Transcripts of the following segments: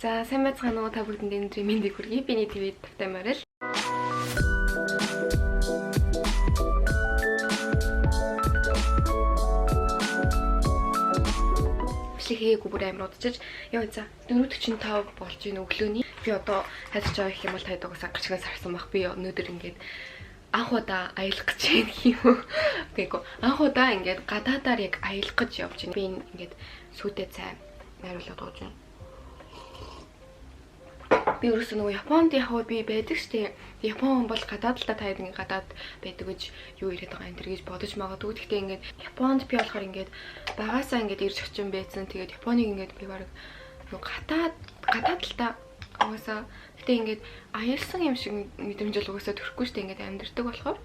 За сайн байцгаана уу та бүгдэнд өнөөдрийн мэндийг хүргэе. Биний ТV тавтаймаар л. Бишлэхээгүй бүр амар удажж яа за 4:45 болж ийн өглөөний. Би одоо хайж байгаа гэх юм бол тайд угсаа гарчгаас харсан баг. Би өнөөдөр ингээд анх удаа аялах гэж байна гэх юм. Гээгөө анх удаа ингээд гадаадаар яг аялах гэж явж байна. Би ингээд сүйтэй цай найруулаад ууж байна. Би өөрөөсөө нөгөө Японд яваа би байдаг штеп. Япон бол гадаад л та тайд ингээд гадаад байдаг гэж юу яриад байгаа юм тэр гэж бодож магадгүй. Гэхдээ ингээд Японд би болохоор ингээд багасаа ингээд ирж очин байсан. Тэгээд Японыг ингээд би баг гадаад л та угаасаа гэтээ ингээд аялсан юм шиг мэдрэмж л угаасаа төрөхгүй штеп ингээд амьдэрдэг болохоор.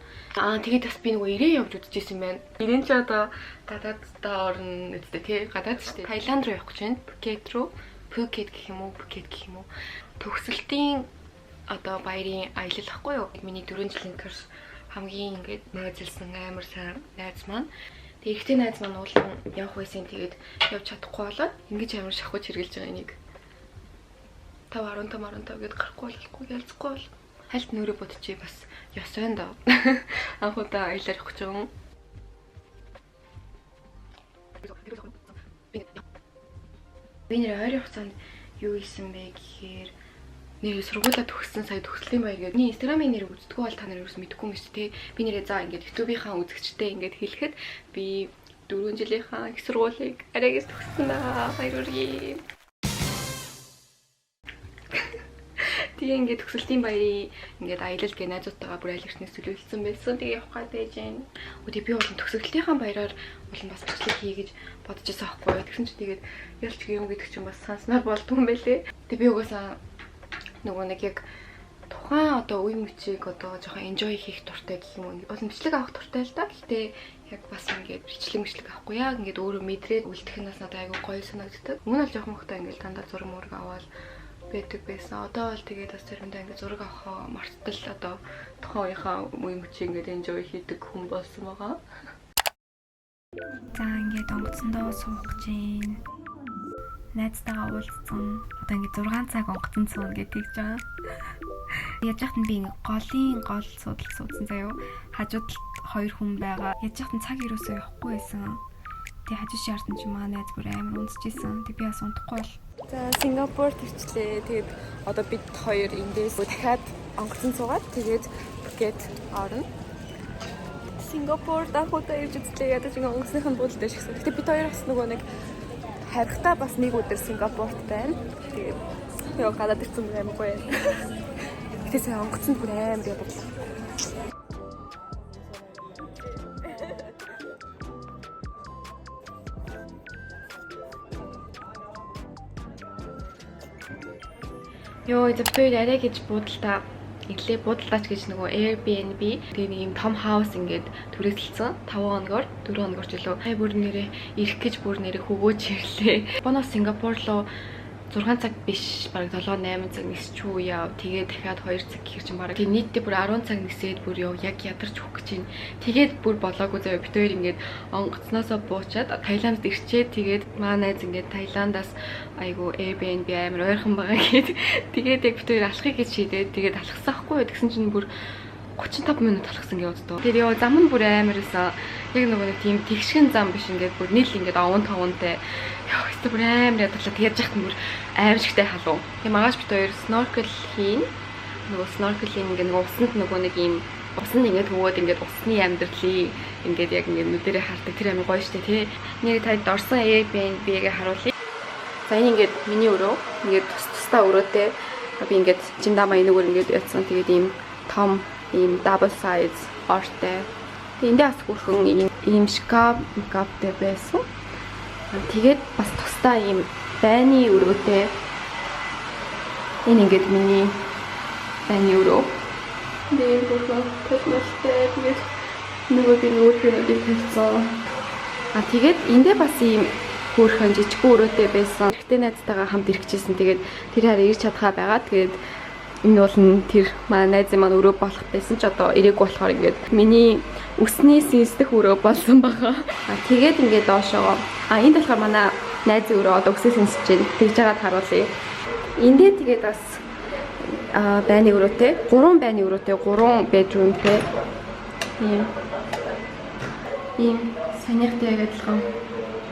Тэгээд бас би нөгөө ирээ явж үзчихсэн байна. Ирэн ч одоо гадааддаа орно үстэй тий гадаад штеп. Таиланд руу явах гэж байна. Пхукет гэх юм уу? Төгсөлтийн одоо баярын аялалахгүй юу? Миний 4 жилийн турш хамгийн ингээд найзлсан амар сайн найз маань. Тэгээд ихтэй найз маань уулын явах байсан. Тэгээд явж чадахгүй болоод ингэж амар шахаж хэрглэж байгаа энийг. 5:15 гээд гарахгүй болохгүй ялцахгүй бол хальт нүрээ бодчихъя бас ёс байна даа. Анх удаа аялал явах гэж байгаа юм. Би нэр ойрын хугацаанд юу хийсэн бэ гэхээр нэр сургуулаа төгссөн сая төгслийн баяр гэдэг. Миний инстаграмын нэр үздэг бол та нар юус мэдэхгүй юм шүү дээ. Би нэрээ за ингээд YouTube-ийнхаа үзэгчтэй ингээд хэлэхэд би 4 жилийнхаа их сургуулийг арайгаас төгссөн аа. Баяр хүргэе. Тэгээ ингээд төгсөлтийн баярын ингээд аялал гэ найзуудтайгаа бүр айл эртнээс төлөвлөсөн байсан. Тэгээ явах гад байж гэн. Өдөө би бол төгсөлтийнхаа баяраар бол бас төслийг хий гэж бодож байсан аахгүй. Тэгсэн чинь тэгээд ялч юм гэдэг чинь бас санснаар болдгүй юм байлээ. Тэгээ би угаасаа нөгөө нэг яг тухайн одоо үе мөчийг одоо жоохон enjoy хийх дуртай гэх юм уу. Бас бичлэг авах дуртай л да. Гэхдээ яг бас ингээд бичлэг авахгүй яа. Ингээд өөрөө мэдрээд үлдэх нь бас надад айгүй гоё санагддаг. Өмнө нь л жоохон хөхтэй ингээд дандаа зураг мөрөг аваад байдаг байсан. Одоо бол тэгээд бас заримдаа ингээд зураг авах мартал одоо тухайн үеийнхаа үе мөчийг ингээд enjoy хийдэг хүн болсон байгаа. За ингээд онгоцондоо суух гэж байна. Найзтайгаа уулзсан. Одоо ингээд 6 цаг онгоцонд суuna гэдгийг жаа. Яаж яхад би голын гол судал суудсан заяо. Хажууд 2 хүн байгаа. Яаж яхад цаг юусоо явахгүй байсан. Тэгээ хажуу шаардсан чи маа найз бүр амар унсчихсан. Тэг би бас унтахгүй бол. За Сингапур төрчлээ. Тэгээд одоо бид хоёр эндээс дахиад онгоцонд суугаад тэгээд Пхукет орно. Сингапур дахиудаа ирж үзлээ. Ядаж ингээ онгоцныхын буудалтай шигсэн. Гэтэ бид хоёр бас нөгөө нэг харихтаа бас нэг өдөр Сингапурт байна. Тэгээд яа гадаад ирсэн юм гоё. Гэтэ сая онгоцонд бүр амар ядаж. Йоо, зөвхөн арай гэж буудалтаа ирлээ. Буудалтаач гэж нөгөө Airbnb тэгээ нэг юм том хаус ингээд түрээсэлсэн 5 хоногор 4 хоногор ч илүү. Хай бүр нэрээ ирэх гэж бүр нэрээ хөгөөж ирлээ. Японоос Сингапур руу 6 цаг биш бараг 7-8 цаг нисчүү яв. Тэгээд дахиад 2 цаг гэх чинь бараг тийм нийтдээ бүр 10 цаг нисээд бүр яг ядарч өгөх гэж байна. Тэгээд бүр болоогүй заяа бид хоёр ингээд онгоцноосоо буучаад Таиланд ирчээд тэгээд маа найз ингээд Таиландаас айгу Airbnb амар ойрхон байгаа гэд. Тэгээд яг бид хоёр алхахыг гэж шийдээд тэгээд алхсан хгүй. Тэгсэн чинь бүр 35 минут алхсан гэж боддоо. Тэгээд яа зам нь бүр амар байсан. Яг нөгөө нэг тийм тэгшгэн зам биш ингээд бүр нийл ингээд овон товонтой. Яа өстө бүр амар ядлаа. Тэгээд яхад бүр аимшигтай халуун. Тэгээд магаш бид хоёр snorkel хийн. Нөгөө snorkeling ингээд нөгөө усанд нөгөө нэг юм усанд ингээд хөвөөд ингээд усны амьдралыг ингээд яг ингээд нүдэрээ хардаг. Тэр амар гоё штэ тий. Нэг танд орсон Airbnb-гээ харуулъя. За энэ ингээд миний өрөө. Ингээд тусдаа өрөөтэй. Би ингээд жиндамаа энэгээр ингээд ятсан. Тэгээд ийм том ийм double size ортой. Тэгээд эндээ бас хүрхэн ийм шкафтэй байсан. Тэгээд бас тусдаа ийм байны өрөөтэй. Энэ ингээд миний байны өрөө. Тэгээд бүрхөн тэсмэстэй тэгээд нөгөө би нүрхэнүүдийг тавьсан. Тэгээд эндээ бас ийм бүрхэн жижиг өрөөтэй байсан. Ихтэй найзтайгаа хамт ирэхжсэн. Тэгээд тэр хараа ирж чадхаа байгаа. Тэгээд энэ бол тэр маа найзын маань өрөө болох байсан ч одоо ирээгүй болохоор ингээд миний өсний сэнсдэх өрөө болсон байгаа. Тэгээд ингээд доошоо. Энд болохоор манай найзын өрөө одоо өсөө сэнсэж байна. Тэгж жагаад харуулъя. Эндээ тэгээд бас байны өрөөтэй 3 байны өрөөтэй 3 bedroomтэй ийм санийхтай адилхан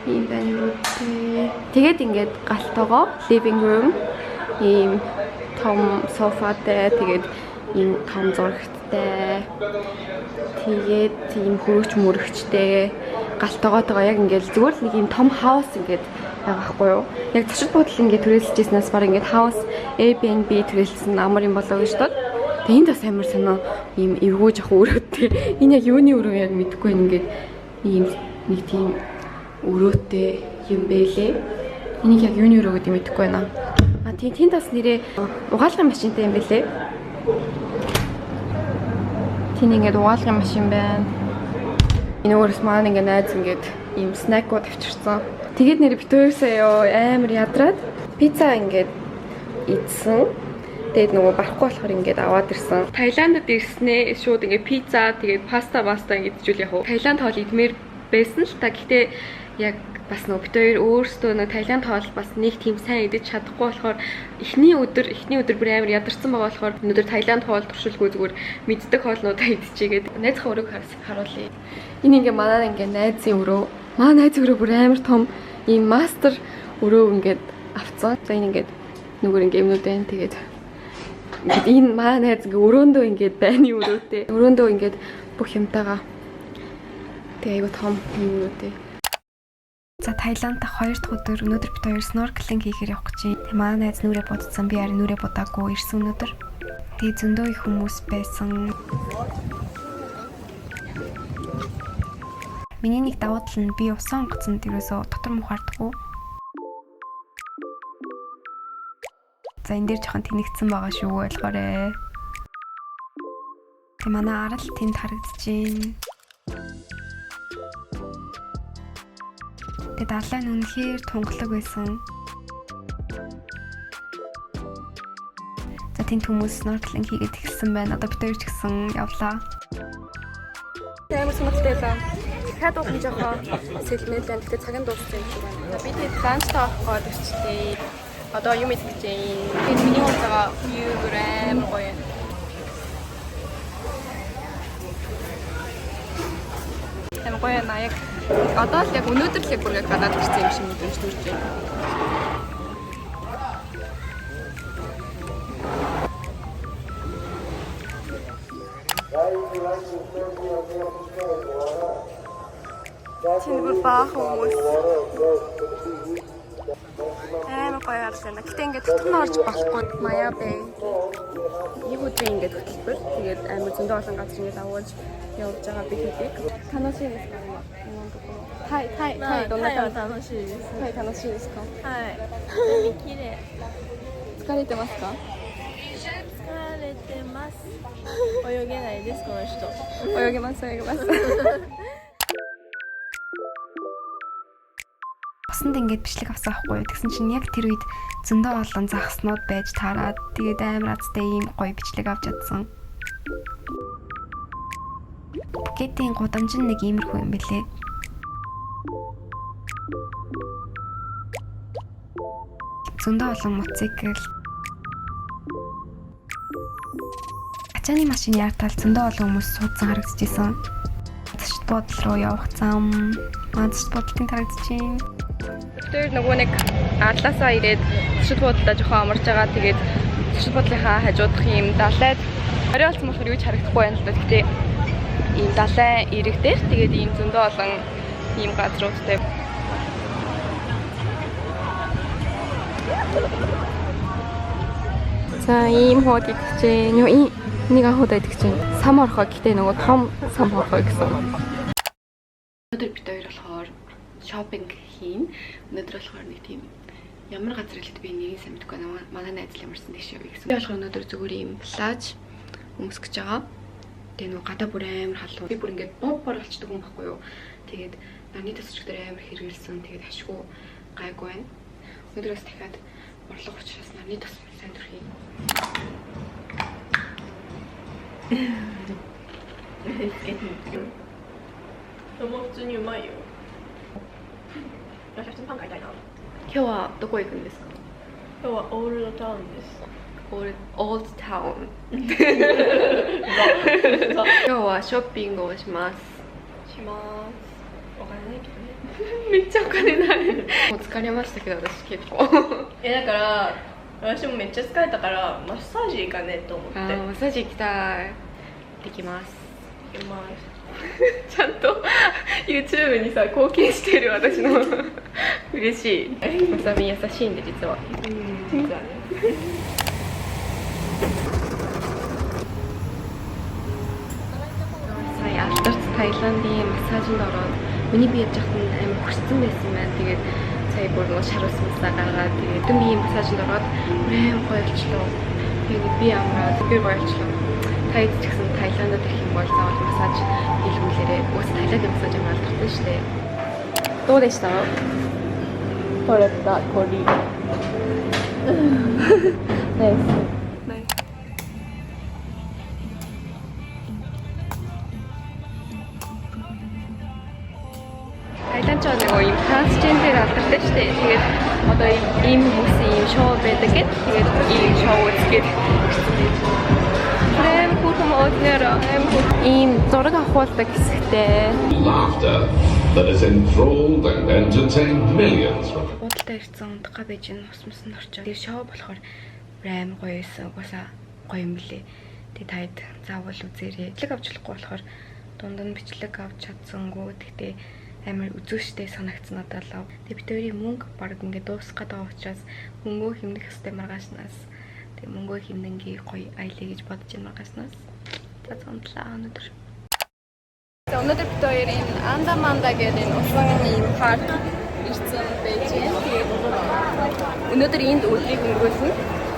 ийм байны өрөөтэй. Тэгээд ингээд галтойгоо living room ийм том софатай тэгээд ийм том зурагтай тэгээд ийм хөрөгч мөрөгчтэй галтойгоотойгоо яг ингээд зүгээр л нэг ийм том хаус ингээд байгаа байхгүй юу. Яг зочид буудал ингээд түрээсэлжсэнээс баг ингээд хаус Airbnb түрээсэлсэн амар юм болоо гэж тод. Тэгээд энд бас амар санаа ийм эвгүй жах өрөөтэй. Энэ яг юуны өрөө яг мэдэхгүй ингээд ийм нэг тийм өрөөтэй юм бэлээ. Энийг яг юуны өрөө гэдэг мэдэхгүй байна. Тэнд бас нэрээ угаалгын машинтай юм бэлээ. Тэнд ингээд угаалгын машин байна. Энэ өөрөөс маань ингээд найз ингээд ийм снэкууд авчирсан. Тэгээд нэр битүүрсээ амар ядраад пицца ингээд идсэн. Тэгээд нөгөө барахгүй болохоор ингээд аваад ирсэн. Таиландд ирснээ шууд ингээд пицца тэгээд паста ингээд идчихвэл яг уу. Таиланд хоол идмээр байсан л та. Гэхдээ яг бас нөгөө битүүр өөрсдөө нөгөө Таиланд хоол бас нэг тийм сайн идэж чадахгүй болохоор эхний өдөр бүр амар ядарсан байгаа болохоор өнөөдөр Таиланд хоол туршилгүй зүгээр мэддэг хоолнуудаа идчихгээд найзынхаа өрөөг харуулъя. Энэ ингээд манай ингээд найзын өрөө. Манай найзын өрөө бүр амар том ийм мастер өрөө ингээд авцсан. За энэ ингээд нүгээр ингээд юмнууд байна. Тэгээд энэ манай найз ингээд өрөөндөө ингээд байны өрөөтэй. Өрөөндөө ингээд бүх юмтайгаа. Тэгээ айгу том юм өрөөтэй. За Таиланд дахь 2 дахь өдөр өнөөдөр бид хоёр snorkeling хийхээр явах гэж байна. Тэгээ манай найз нүрээ будсан, би харин нүрээ будаагүй ирсэн өнөөдөр. Тэгээ зөндөө их хүмүүс байсан. Миний нэг давуу тал нь би усан онгоцонд ерөөсөө дотор мухаардаггүй. За энэ дээр жоохон тэнэгцсэн байгаа шүү болохоор. Тэгээ манай арал тэнд харагдчихээн. Тэгээ далай нь үнэхээр тунгалаг байсан. За тэнд хүмүүс snorkeling хийгээд эхэлсэн байна. Одоо бид хоёр ч гэсэн явлаа. Амар сонирхолтой байлаа. Дахиад уух нь жоохон сэлмэл байна. Тэгэхээр цаг нь дууссан юм шиг байна. Би тэгээд ланчтай авах гээд ирчихлээ. Одоо юм идэх гэж байна. Тэгээд миний хугацаага view амар гоё. Амар гоё на яг одоо л яг өнөөдөр л яг бүр яг гадаад ирсэн юм шиг мэдээж төрж байна. Чинь бүр баах хүмүүс. Амар гоё харагдана. Гэтэ ингээд дотор нь орж болохгүй маяа бай. Нэг өдөр ингээд хөтөлбөр. Тэгээд амар зөндөө олон газар ингээд авуулж явж байгаа би хэдэг. Танаас юм байна. はい、どんな感じ？楽しいです。はい、楽しいですか？はい。海綺麗。疲れてますか？疲れてます。泳げないですこの人。泳げます。Усанд ингээд бичлэг авсан байхгүй юу? Тэгсэн чинь яг тэр үед зөндөө олон загснууд байж таараад тэгээд амар азтай ийм гоё бичлэг авч чадсан. Пукетийн гудамж нэг иймэрхүү юм бэлээ. Зөндөө олон мотоцикл. Ачааны машин яартал зөндөө олон хүмүүс суудсан харагдчихсан. Зочид буудал руу явах зам. Зочид буудалтын харагдчихээн. Тэр нөгөө нэг атласаа ирээд зочид буудалдаа жоохон амарч байгаа. Тэгээд зочид буудлынхаа хажуудах юм далайд орой болсон болохоор юу ч харагдахгүй байна л да. Гэхдээ ийм далай ирэг дээр тэгээд ийм зөндөө олон ийм газруудтай. За ийм хууд идэх чинь юу нэг хуудаа идэх чинь сам орхоо гэхдээ нөгөө том сам орхоо гэсэн. Өнөөдөр бид хоёр болохоор шопинг хийн. Өнөөдөр болохоор нэг тийм ямар газар хэлээд би нэрийг сайн мэдэхгүй байна. Манай найз л ямарсан тийш явъя гэсэн. Би болохоор өнөөдөр зүгээр ийм плаж өмсгөж байгаа. Тэгээ нөгөө гадаа бүр амар халуун. Би бүр ингээд бомбор болчдөг юм байхгүй юу. Тэгээд нарны тасч дээр амар хэрэгэлсэн. Тэгээд ашгүй гайгүй байна. Өнөөдрөөс дахиад орлого учраас нарны тас сайн төрхий.今日はどこ行くんですか？今日はオールドタウンです。 Old Town 今日はショッピングをしますします。お金ないけどね。めっちゃお金ないもう疲れましたけど私結構だから私もめっちゃ疲れたからマッサージ行かねえと思って。マッサージ行きたい。できます。行きます。ちゃんと YouTube にさ貢献してる私の嬉しい。まさみ優しいんで実は。実はね。Сая алдарч Таиландын массажинд ороод миний бие жахсан амар хөшсөн байсан байна. Тэгээд сая бүр нөө шар усмасаа гаргаад тэгээд өдөн биеийн массажинд ороод амар гоё болчлоо. Тэгээд би амраад би гоё болчлоо. Таяд ч гэсэн Таиландд ирэх юм бол заавал массаж хийлгүүлээрээ. Уус Таиландын массаж амар алдартай шүү дээ. どうでした? 取れた鳥。ナイス。Таиланд ч нэг юм трансгендер алдартай шүү дээ. Тэгээд одоо ийм хүмүүсийн ийм шоу байдаг гэд. Тэгээд ийм шоу үзгээд ийм зураг авахулдаг хэсэгтэй. Laughter that has enthralled and entertained millions. Бодолтой ирсэн унтахгаа байж энэ усмас нь орчоо. Тэр шоу болохоор амар гоё байсан. Угаасаа гоё юм лээ. Тэгээд таад заавал үзээрэй. Бичлэг авч болохгүй болохоор дунд нь бичлэг авч чадсангүй. Тэгтээ амар үзүүштэй санагдсан надад л. Тэгээд бид хоёрын мөнгө баг ингээд дуусах гэдэг учраас мөнгөө хэмнэх хэвээр маргаашнаас. Тэгээд мөнгөө хэмнэнгийн гоё аялаа гэж бодож байна маргаашнаас. За зонтлаа өнөөдөр. За өнөөдөр бид хоёр энэ Андаманда гэдэг энэ усан ийм парк ирсэн байж байна. Тэгээд өнөөдөр энд өдрийг өнгөрүүлнэ.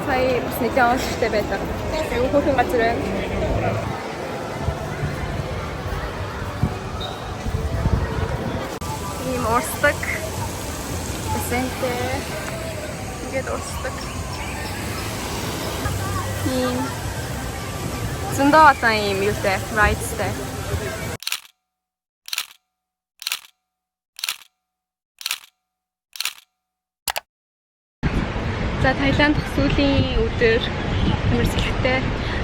Сая бас нэг онцлогтой байдаг. Аюу хөөрхөн газар байна. Ийм урсдаг. Бассейнтэй. Ингээд урсдаг. Ийм зөндөө одоо ийм юутай, rides-тэй. За Таиланд сүүлийн өдөр амар сэлхтэй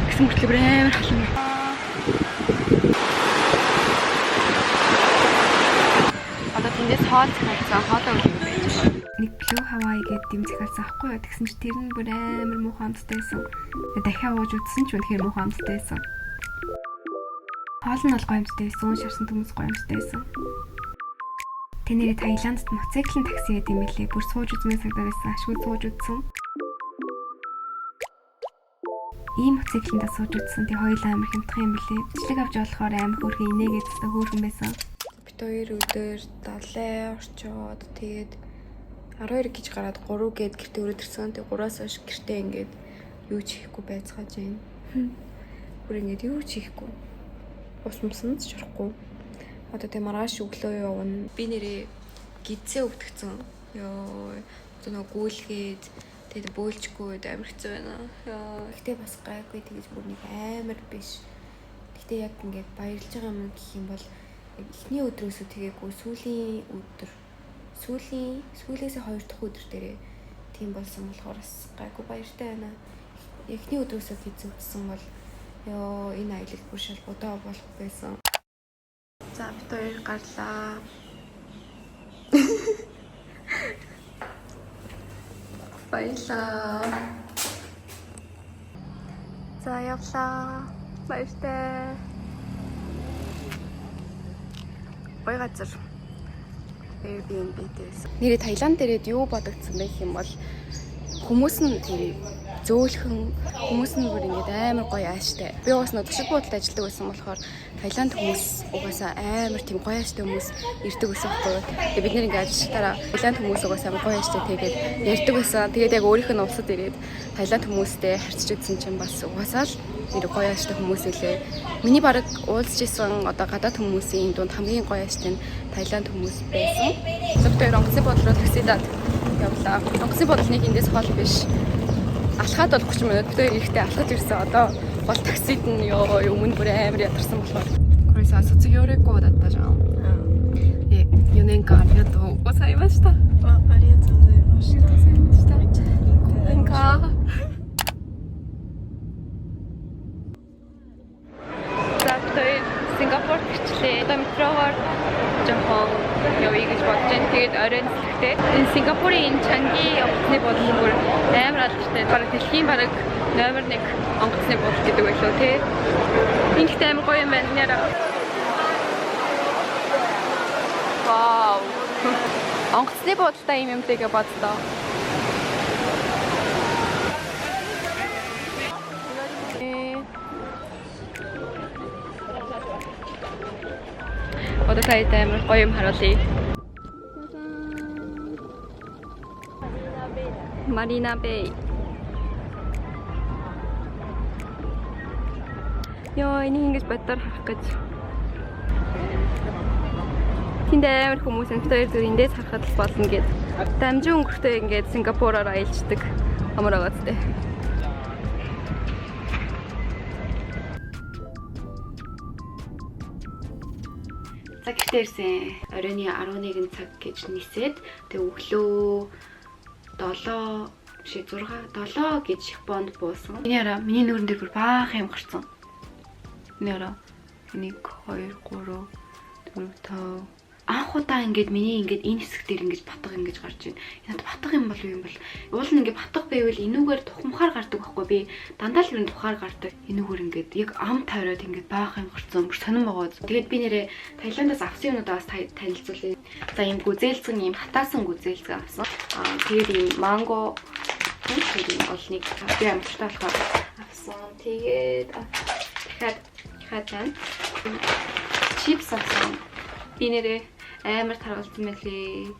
гэсэн мөртлөөр амар халуун. Одоо тэндээс хоол захиалсан хоолоо өгөх байж байна. Нэг Blue Hawaii гэдэг юм захиалсан аахгүй юу? Тэгсэн чи тэр нь бүр амар муухай амттай байсан. Дахиад ууж үзсэн ч үнэхээр муухай амттай байсан. Хоол нь бол гоё амттай байсан. Шарсан төмөс гоё амттай байсан. Тэнэрээ Таиландд мотоциклын такси гэдэг юм билээ. Бүр сууж үзмээр санагдаад байсан. Ашгүй сууж үзсэн. Ийм мотоциклында сууж үзсэн. Тэг хоёулаа амар хямдхан юм билээ. Бичлэг авч болохоор амар хөөрхөн инээгээд өстө хөөрхөн байсан. Бид хоёр өдөр 70 орчоод тэгээд 12 гэж гараад 3 гээд гэртээ өрөөд ирсэн. Тэг 3-аас хойш гэртээ ингээд юу ч хийхгүй байцгааж байна. Бүр ингээд юу ч хийхгүй. Ус мусан ч шорохгүй. Одоо тэг маргааш өглөө явна. Би нэрээ гидсээ өвдөгцөн. Йоо. Одоо нэг гүйлгээд тэгээд бөөлжгүй амар хэцүү байна. Йоо. Гэтэ бас гайгүй тэгэж бүр нэг амар биш. Гэтэ яг ингээд баярлж байгаа юм гэх юм бол эхний өдрөөсөө тэгээгүй сүүлээс 2 дахь өдөр дээрээ тийм болсон болохоор бас гайгүй баяртай байна. Эхний өдрөөсөө хэцүүцсэн бол ёо энэ аялал бүр шал бодоо болох байсан. За бид хоёр гарлаа. Баярлаа. За явлаа. Баяртай. Гоё газар. Airbnb дээс. Нэрээ Таиланд дээрээд юу бодогдсон бэ гэх юм бол хүмүүс нь тийм зөөлхөн хүмүүс нь бүр ингэж амар гоё ааштай. Би уус нэг төшиг буудалд ажилладаг байсан болохоор Таиланд хүмүүс угаасаа амар тийм гоё ааштай хүмүүс ирдэг байсан байхгүй юу. Тэгээ бид нэр ингэж ажиллаштараа Таиланд хүмүүс угаасаа амар гоё ааштай тэгээд ярьдаг байсан. Тэгээд яг өөрийнх нь улсад ирээд Таиланд хүмүүстэй харьцаж үзсэн чинь бас угаасаа л нэр гоё ааштай хүмүүс үлээ. Миний баг уулзж исэн одоо гадаад хүмүүсийн дунд хамгийн гоё ааштай нь Таиланд хүмүүс байсан. Зөвхөн онгоцны бодлоор таксидад явлаа. Онгоцны бодлыг эндээс хол биш. Алхаад бол 30 минут бид хоёр ирэхдээ алхаж ирсэн. Одоо бол таксид нь өмнө бүр амар ядарсан болохоор. Кореса социёрекко даттажаа. 4年間ありがとうございました。ありがとうございました。Бангкок. Завтай Сингапур гэрчлээ. Одоо метрогоор жоохон явъя гэж бодож байна. Тэгээд оройн зэрэгтэй. Энэ Сингапурын энэ Чанги онгоцны бодлого бүр амар алдартай. Бараг дэлхийн бараг номер 1 онгоцны бодлого гэдэг байлоо тий. Ингээдтэй амар гоё юм байна нэрэ. Вау. Онгоцны бодолтой юм юмтэйгээ боддоо. Одоо таад амар гоё юм харуулъя. Marina Bay. Йоо, энийг ингэж боддоор харах гэж. Тэнд амар хүмүүс өнтөр зүр эндээс харахад л болно гэд. Дамжин өнгөртөө ингээд Сингапураар аялждаг амар байгаа зү. Цаг ихтэй ирсэн. Оройны 11 цаг гэж нисээд тэгээ өглөө 7 гэж Японд буусан. Миний нүүрэн дээр бүр баах юм гарсан. Энийг 1 2 3 4 5 анх удаа ингээд миний ингээд энэ хэсэг дээр ингээд батга ингэж гарч байна. Надад батга юм бол юу юм бол уул нь ингээд батга байвал энүүгээр тухамхаар гардаг байхгүй би дандаа л ер нь тухаар гардаг. Энүүгээр ингээд яг ам тойроод ингээд баах юм гарсан бүр сонирн байгаа. Тэгээд би нэрээ Таиландаас авсан юмудаас танилцуулъя. За ийм гүзээлцэн ийм хатаасан гүзээлцэн авсан. Тэгээд ийм манго тэгээд ийм олныг би амттай болохоор авсан. Тэгээд дахиад байна. Чипс авсан. Би нэрээ амар таргалсан байлээ.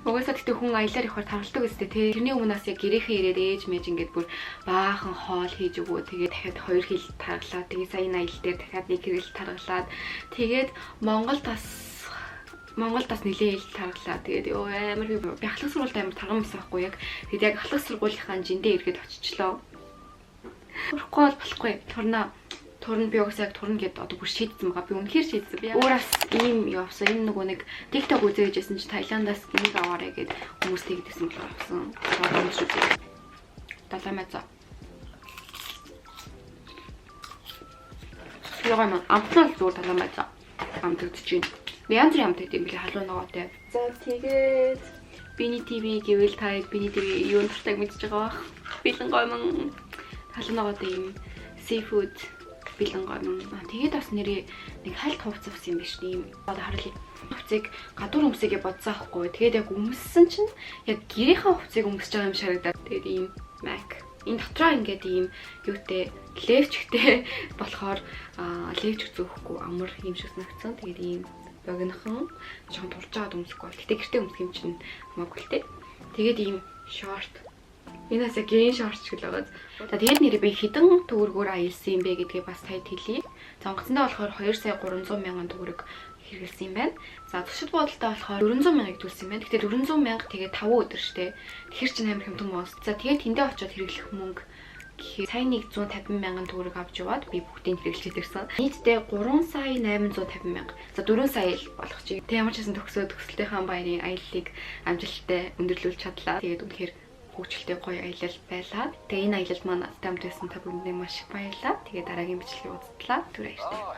Угаасаа тэгтээ хүн аялаар ихвар таргалдаг үстэй тий. Тэрний өмнөөс яг гэрээхээ ирээд ээж мэж ингээд бүр баахан хоол хийж өгөө. Тэгээд дахиад 2 хил таргалаад тэгээд сая аялал дээр дахиад 1 хэрэг таргалаад тэгээд Монголд бас нэлээд ил таргалаа. Тэгээд ёо амар би ахлах сургуульд амар тарган байсан байхгүй яг. Тэгээд яг ахлах сургуулийнхаа жиндээ ирэхэд очичлоо. Урахгүй бол болохгүй. Турн би угсаа яг турн гэдээ одоо бүр шийдсэн байгаа. Би үнэхээр шийдсэн. Би өөрөөс ийм явсан. Энэ нөгөө нэг TikTok үзээжсэн чи Таиландаас энийг аваарэ гэд хүмүүс тэгдсэн болохоор авсан. Одоо шүү дээ. 700. Яагаад амтнал зүгээр 700 амтгдэж байна. Би янз бүрийн амт гэдэг юм билээ халуун ногоотой. За тэгээд Bini TV гэвэл та Bini TV юу нуртайг мэдж байгаа бах. Бэлэн гомон халуун ногоотой юм seafood бэлэн гомон. Тэгээд бас нэрээ нэг хальт хувцас авсан юм биш тийм. Одоо харуулъя. Хувцыг гадуур өмсөйгээ бодсоо ахгүй. Тэгээд яг өмссөн чинь яг гэрийнхаа хувцыг өмсөж байгаа юм шарагдаад. Тэгээд ийм Mac. Энэ дотроо ингээд ийм юутэй левчгтэй болохоор левч зөөхгүй амар юм шиг санагдсан. Тэгээд ийм богинохон жоохон турж байгаад өмсөхгүй бол. Гэтэ гэртээ өмсөх юм чинь хамаагүй л те. Тэгээд ийм шорт. Энэ бас яг гэрийн шорт шиг л байгаа. За тэгээд нэрээ би хэдэн төгрөгөөр аялсан юм бэ гэдгээ бас танд хэлье. За онгоцондоо болохоор 2,300,000 төгрөг хэрэгэлсэн юм байна. За туршид буудалтай болохоор 400,000-ыг төлсөн юм байна. Гэтэл 400,000 тэгээд 5 өдөр штэ. Тэгэхээр чинь амар хэмтэн мөн. За тэгээд тэндээ очиод хэрэглэх мөнгө гэхээр сая 150,000 төгрөг авч яваад би бүгдийг хэрэглэж ирсэн. Нийтдээ 3,850,000. За 4 сая болох чи. Тэг ямар ч гэсэн төгсөлтийнхаа баярын аяллыг амжилттай өндөрлүүлж чадлаа. Тэгээд үнэхээр хөгжилтэй гоё аялал байлаа. Тэгээ энэ аялалд маань надтай хамт байсан та бүхэнд маш их баярлалаа. Тэгээ дараагийн бичлэгийг узтлаа. Түр баярлалаа.